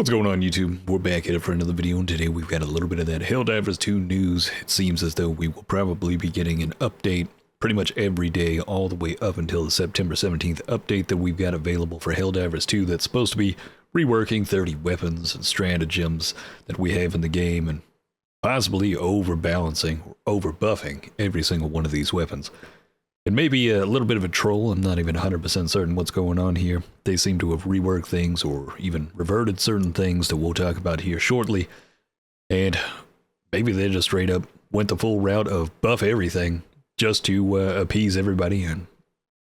What's going on, YouTube? We're back at it for another video, and today we've got a little bit of that Helldivers 2 news. It seems as though we will probably be getting an update pretty much every day all the way up until the September 17th update that we've got available for Helldivers 2 that's supposed to be reworking 30 weapons and stratagems that we have in the game and possibly overbalancing or overbuffing every single one of these weapons. It may be a little bit of a troll. I'm not even 100% certain what's going on here. They seem to have reworked things or even reverted certain things that we'll talk about here shortly. And maybe they just straight up went the full route of buff everything just to appease everybody and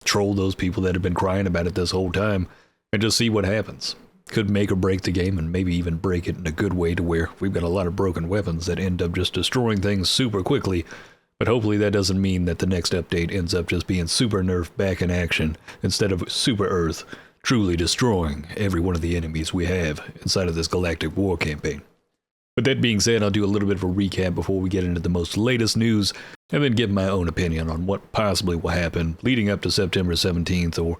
troll those people that have been crying about it this whole time and just see what happens. Could make or break the game and maybe even break it in a good way to where we've got a lot of broken weapons that end up just destroying things super quickly. But hopefully that doesn't mean that the next update ends up just being Super Nerf back in action instead of Super Earth truly destroying every one of the enemies we have inside of this galactic war campaign. But that being said, I'll do a little bit of a recap before we get into the most latest news and then give my own opinion on what possibly will happen leading up to September 17th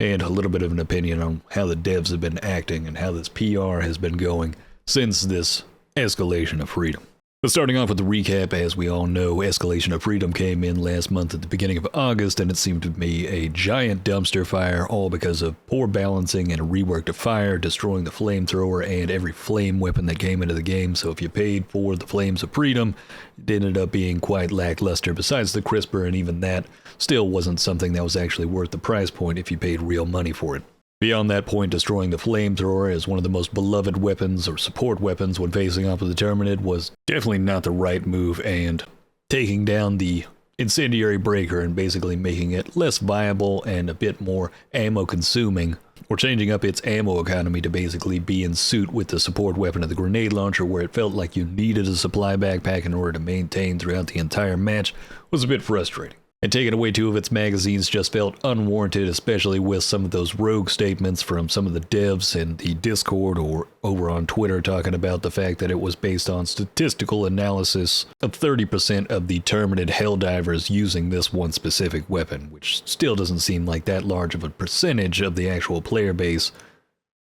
and a little bit of an opinion on how the devs have been acting and how this PR has been going since this escalation of freedom. But starting off with the recap, as we all know, Escalation of Freedom came in last month at the beginning of August, and it seemed to be a giant dumpster fire, all because of poor balancing and a rework to fire, destroying the Flamethrower and every flame weapon that came into the game. So if you paid for the Flames of Freedom, it ended up being quite lackluster. Besides the crisper, and even that still wasn't something that was actually worth the price point if you paid real money for it. Beyond that point, destroying the Flamethrower as one of the most beloved weapons or support weapons when facing off with the Terminid was definitely not the right move, and taking down the Incendiary Breaker and basically making it less viable and a bit more ammo consuming, or changing up its ammo economy to basically be in suit with the support weapon of the Grenade Launcher, where it felt like you needed a supply backpack in order to maintain throughout the entire match, was a bit frustrating. And taking away 2 of its magazines just felt unwarranted, especially with some of those rogue statements from some of the devs in the Discord or over on Twitter talking about the fact that it was based on statistical analysis of 30% of the Terminid Helldivers using this one specific weapon, which still doesn't seem like that large of a percentage of the actual player base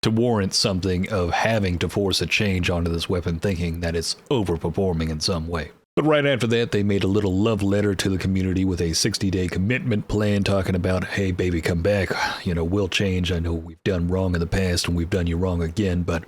to warrant something of having to force a change onto this weapon, thinking that it's overperforming in some way. But right after that, they made a little love letter to the community with a 60-day commitment plan talking about, hey, baby, come back. You know, we'll change. I know we've done wrong in the past and we've done you wrong again, but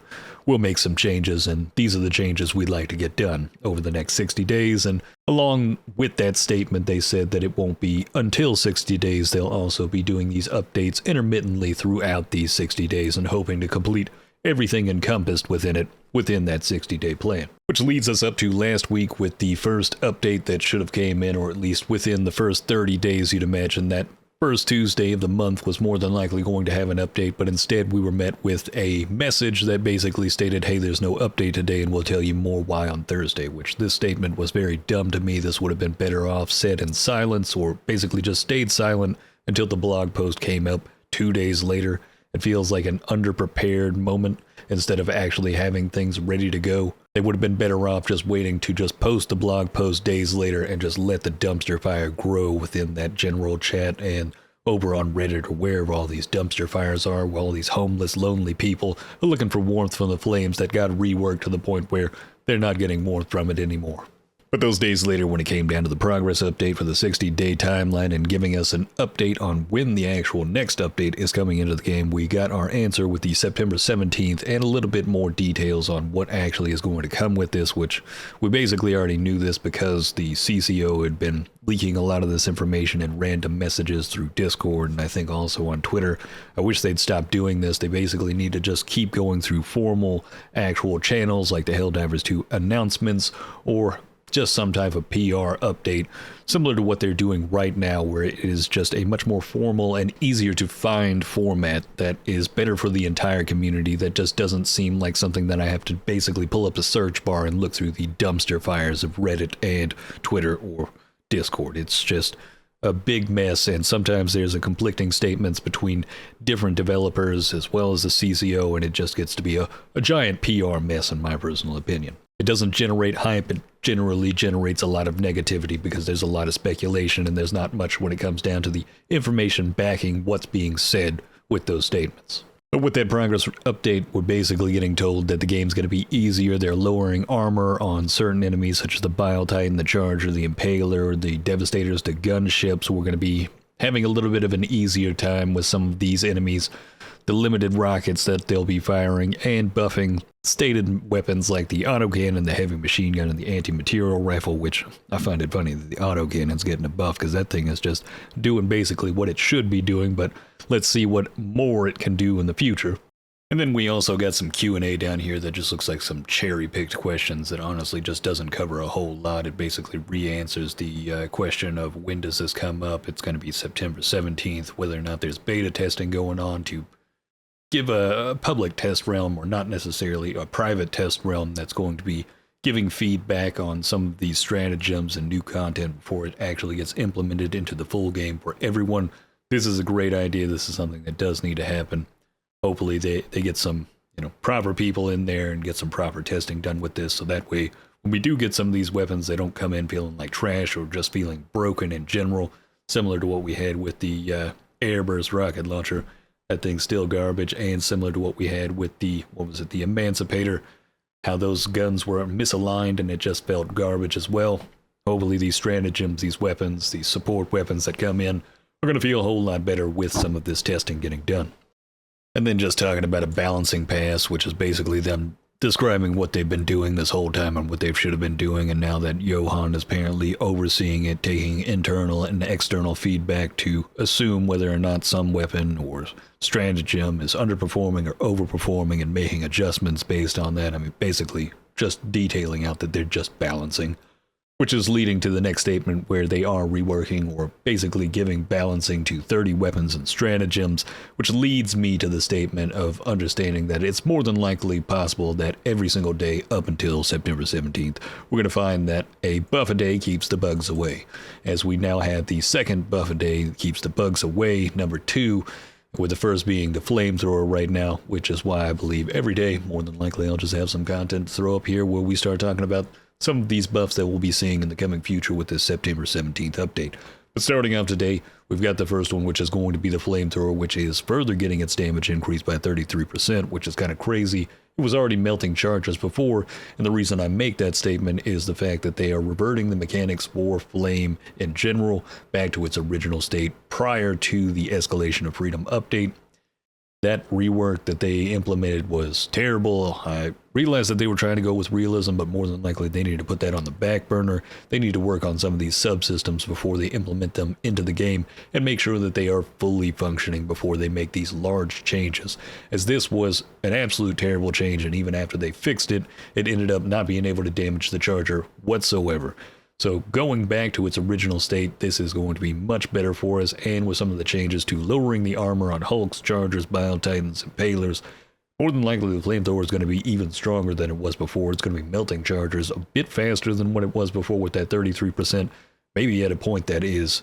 we'll make some changes, and these are the changes we'd like to get done over the next 60 days. And along with that statement, they said that it won't be until 60 days. They'll also be doing these updates intermittently throughout these 60 days and hoping to complete everything encompassed within that 60-day plan. Which leads us up to last week with the first update that should have came in, or at least within the first 30 days. You'd imagine that first Tuesday of the month was more than likely going to have an update, but instead we were met with a message that basically stated, hey, there's no update today and we'll tell you more why on Thursday, which this statement was very dumb to me. This would have been better off said in silence, or basically just stayed silent until the blog post came up 2 days later. It feels like an underprepared moment instead of actually having things ready to go. They would have been better off just waiting to just post the blog post days later and just let the dumpster fire grow within that general chat and over on Reddit or wherever all these dumpster fires are, where all these homeless, lonely people are looking for warmth from the flames that got reworked to the point where they're not getting warmth from it anymore. But those days later, when it came down to the progress update for the 60-day timeline and giving us an update on when the actual next update is coming into the game, we got our answer with the September 17th and a little bit more details on what actually is going to come with this, which we basically already knew this because the CCO had been leaking a lot of this information in random messages through Discord and I think also on Twitter. I wish they'd stop doing this. They basically need to just keep going through formal actual channels like the Helldivers 2 announcements, or just some type of PR update, similar to what they're doing right now, where it is just a much more formal and easier to find format that is better for the entire community, that just doesn't seem like something that I have to basically pull up the search bar and look through the dumpster fires of Reddit and Twitter or Discord. It's just a big mess, and sometimes there's a conflicting statements between different developers as well as the CCO, and it just gets to be a giant PR mess in my personal opinion. It doesn't generate hype, it generally generates a lot of negativity because there's a lot of speculation and there's not much when it comes down to the information backing what's being said with those statements. But with that progress update, we're basically getting told that the game's going to be easier. They're lowering armor on certain enemies, such as the Bile Titan, the Charger, the Impaler, the Devastators, the gunships. We're going to be having a little bit of an easier time with some of these enemies. The limited rockets that they'll be firing, and buffing stated weapons like the autocannon, the heavy machine gun, and the anti-material rifle, which I find it funny that the autocannon's getting a buff, because that thing is just doing basically what it should be doing, but let's see what more it can do in the future. And then we also got some Q&A down here that just looks like some cherry-picked questions that honestly just doesn't cover a whole lot. It basically re-answers the question of when does this come up. It's going to be September 17th, whether or not there's beta testing going on to give a public test realm, or not necessarily a private test realm that's going to be giving feedback on some of these stratagems and new content before it actually gets implemented into the full game for everyone. This is a great idea. This is something that does need to happen. Hopefully they get some, proper people in there and get some proper testing done with this, so that way when we do get some of these weapons, they don't come in feeling like trash or just feeling broken in general, similar to what we had with the Airburst rocket launcher. That thing's still garbage, and similar to what we had with the Emancipator, how those guns were misaligned and it just felt garbage as well. Hopefully these stratagems, these weapons, these support weapons that come in are going to feel a whole lot better with some of this testing getting done. And then just talking about a balancing pass, which is basically them describing what they've been doing this whole time and what they should have been doing, and now that Johan is apparently overseeing it, taking internal and external feedback to assume whether or not some weapon or stratagem is underperforming or overperforming, and making adjustments based on that. I mean, basically just detailing out that they're just balancing, which is leading to the next statement where they are reworking, or basically giving balancing to 30 weapons and stratagems, which leads me to the statement of understanding that it's more than likely possible that every single day up until September 17th, we're going to find that a buff a day keeps the bugs away, as we now have the second buff a day that keeps the bugs away, number 2, with the first being the Flamethrower right now, which is why I believe every day, more than likely, I'll just have some content to throw up here where we start talking about some of these buffs that we'll be seeing in the coming future with this September 17th update. But starting off today, we've got the first one, which is going to be the Flamethrower, which is further getting its damage increased by 33%, which is kind of crazy. It was already melting charges before, and the reason I make that statement is the fact that they are reverting the mechanics for Flame in general back to its original state prior to the Escalation of Freedom update. That rework that they implemented was terrible. I realized that they were trying to go with realism, but more than likely they need to put that on the back burner. They need to work on some of these subsystems before they implement them into the game and make sure that they are fully functioning before they make these large changes, as this was an absolute terrible change, and even after they fixed it, it ended up not being able to damage the Charger whatsoever. So going back to its original state, this is going to be much better for us, and with some of the changes to lowering the armor on Hulks, Chargers, Bile Titans, and Impalers, more than likely the Flamethrower is going to be even stronger than it was before. It's going to be melting Chargers a bit faster than what it was before with that 33%, maybe at a point that is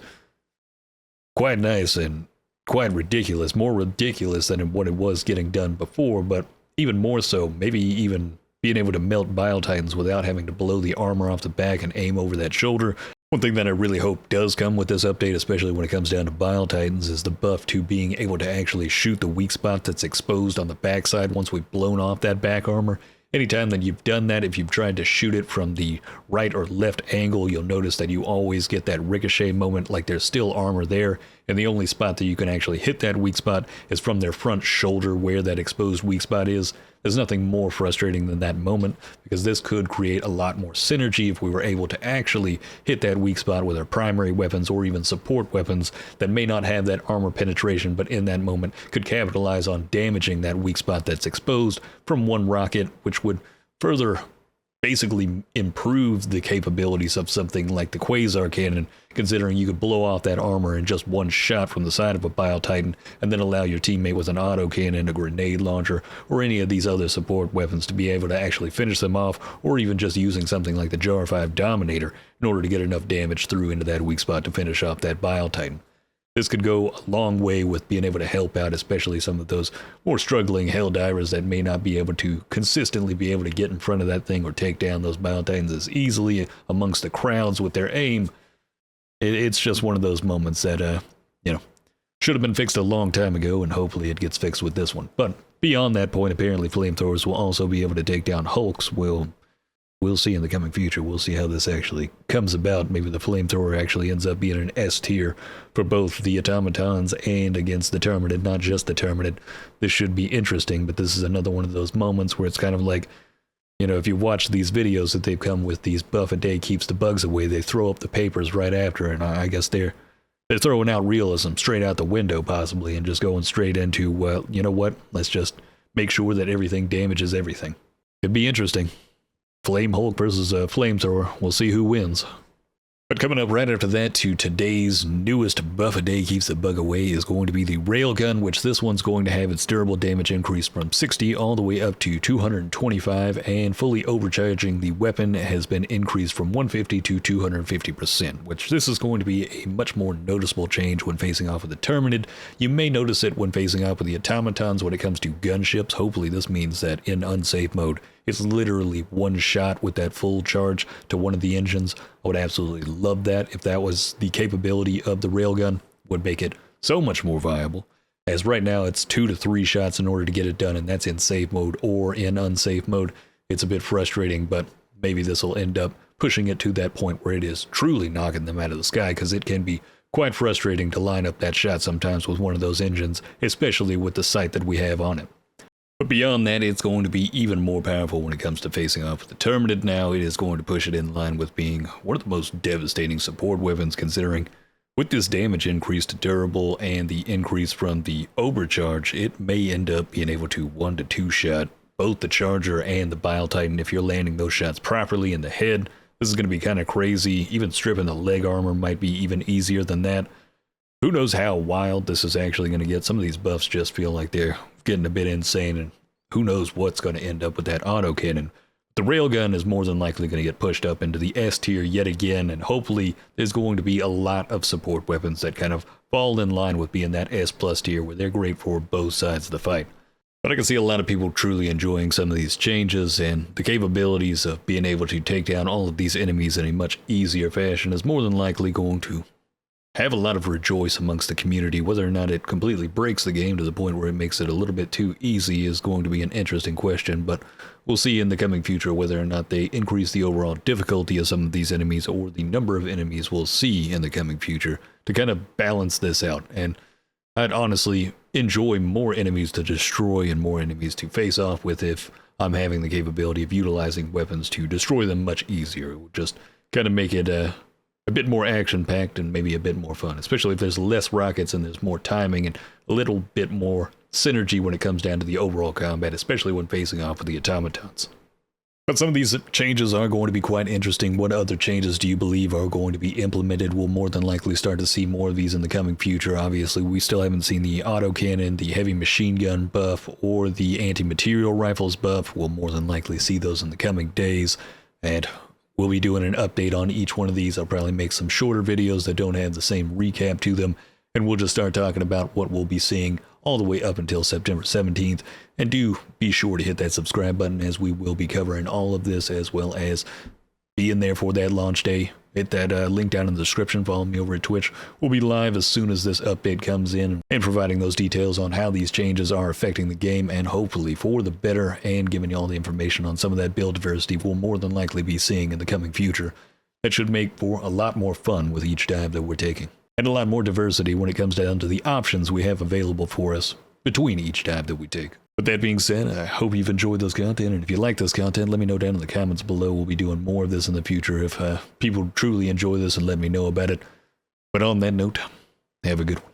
quite nice and quite ridiculous, more ridiculous than what it was getting done before, but even more so, maybe even being able to melt Bile Titans without having to blow the armor off the back and aim over that shoulder. One thing that I really hope does come with this update, especially when it comes down to Bile Titans, is the buff to being able to actually shoot the weak spot that's exposed on the backside once we've blown off that back armor. Anytime that you've done that, if you've tried to shoot it from the right or left angle, you'll notice that you always get that ricochet moment, like there's still armor there, and the only spot that you can actually hit that weak spot is from their front shoulder where that exposed weak spot is. There's nothing more frustrating than that moment, because this could create a lot more synergy if we were able to actually hit that weak spot with our primary weapons or even support weapons that may not have that armor penetration, but in that moment could capitalize on damaging that weak spot that's exposed from one rocket, which would further basically improve the capabilities of something like the Quasar Cannon, considering you could blow off that armor in just one shot from the side of a Bile Titan, and then allow your teammate with an auto cannon, a grenade launcher, or any of these other support weapons to be able to actually finish them off, or even just using something like the Jar 5 Dominator in order to get enough damage through into that weak spot to finish off that Bile Titan. This could go a long way with being able to help out, especially some of those more struggling Helldivers that may not be able to consistently be able to get in front of that thing or take down those Bile Titans as easily amongst the crowds with their aim. It's just one of those moments that, should have been fixed a long time ago, and hopefully it gets fixed with this one. But beyond that point, apparently flamethrowers will also be able to take down hulks. We'll see in the coming future. We'll see how this actually comes about. Maybe the flamethrower actually ends up being an S tier for both the automatons and against the Terminid, not just the Terminid. This should be interesting, but this is another one of those moments where it's kind of like, you know, if you watch these videos that they've come with, these buff a day keeps the bugs away, they throw up the papers right after, and I guess they're throwing out realism straight out the window possibly and just going straight into, well, you know what, let's just make sure that everything damages everything. It'd be interesting. Flame Hulk versus a flamethrower. We'll see who wins. But coming up right after that to today's newest buff a day keeps the bug away is going to be the Railgun, which this one's going to have its durable damage increased from 60 all the way up to 225, and fully overcharging the weapon has been increased from 150 to 250%, which this is going to be a much more noticeable change when facing off with the Terminid. You may notice it when facing off with the automatons when it comes to gunships. Hopefully this means that in unsafe mode, it's literally one shot with that full charge to one of the engines. I would absolutely love that if that was the capability of the Railgun. Would make it so much more viable. As right now it's 2 to 3 shots in order to get it done, and that's in safe mode or in unsafe mode. It's a bit frustrating, but maybe this will end up pushing it to that point where it is truly knocking them out of the sky, because it can be quite frustrating to line up that shot sometimes with one of those engines, especially with the sight that we have on it. But beyond that, it's going to be even more powerful when it comes to facing off with the Terminid now. It is going to push it in line with being one of the most devastating support weapons, considering with this damage increase to durable and the increase from the overcharge, it may end up being able to 1 to 2 shot both the Charger and the Bile Titan if you're landing those shots properly in the head. This is going to be kind of crazy. Even stripping the leg armor might be even easier than that. Who knows how wild this is actually going to get. Some of these buffs just feel like they're getting a bit insane, and who knows what's going to end up with that autocannon. The Railgun is more than likely going to get pushed up into the S tier yet again, and hopefully there's going to be a lot of support weapons that kind of fall in line with being that S plus tier, where they're great for both sides of the fight. But I can see a lot of people truly enjoying some of these changes, and the capabilities of being able to take down all of these enemies in a much easier fashion is more than likely going to have a lot of rejoice amongst the community. Whether or not it completely breaks the game to the point where it makes it a little bit too easy is going to be an interesting question, but we'll see in the coming future whether or not they increase the overall difficulty of some of these enemies or the number of enemies we'll see in the coming future to kind of balance this out. And I'd honestly enjoy more enemies to destroy and more enemies to face off with if I'm having the capability of utilizing weapons to destroy them much easier. It would just kind of make it a bit more action-packed and maybe a bit more fun, especially if there's less rockets and there's more timing and a little bit more synergy when it comes down to the overall combat, especially when facing off with the automatons. But some of these changes are going to be quite interesting. What other changes do you believe are going to be implemented? We'll more than likely start to see more of these in the coming future. Obviously, we still haven't seen the autocannon, the heavy machine gun buff, or the anti-material rifles buff. We'll more than likely see those in the coming days, and we'll be doing an update on each one of these. I'll probably make some shorter videos that don't have the same recap to them, and we'll just start talking about what we'll be seeing all the way up until September 17th. And do be sure to hit that subscribe button, as we will be covering all of this, as well as being there for that launch day. Hit that link down in the description. Follow me over at Twitch. We'll be live as soon as this update comes in and providing those details on how these changes are affecting the game, and hopefully for the better, and giving you all the information on some of that build diversity we'll more than likely be seeing in the coming future. That should make for a lot more fun with each dive that we're taking, and a lot more diversity when it comes down to the options we have available for us between each dive that we take. With that being said, I hope you've enjoyed this content, and if you like this content, let me know down in the comments below. We'll be doing more of this in the future if people truly enjoy this, and let me know about it. But on that note, have a good one.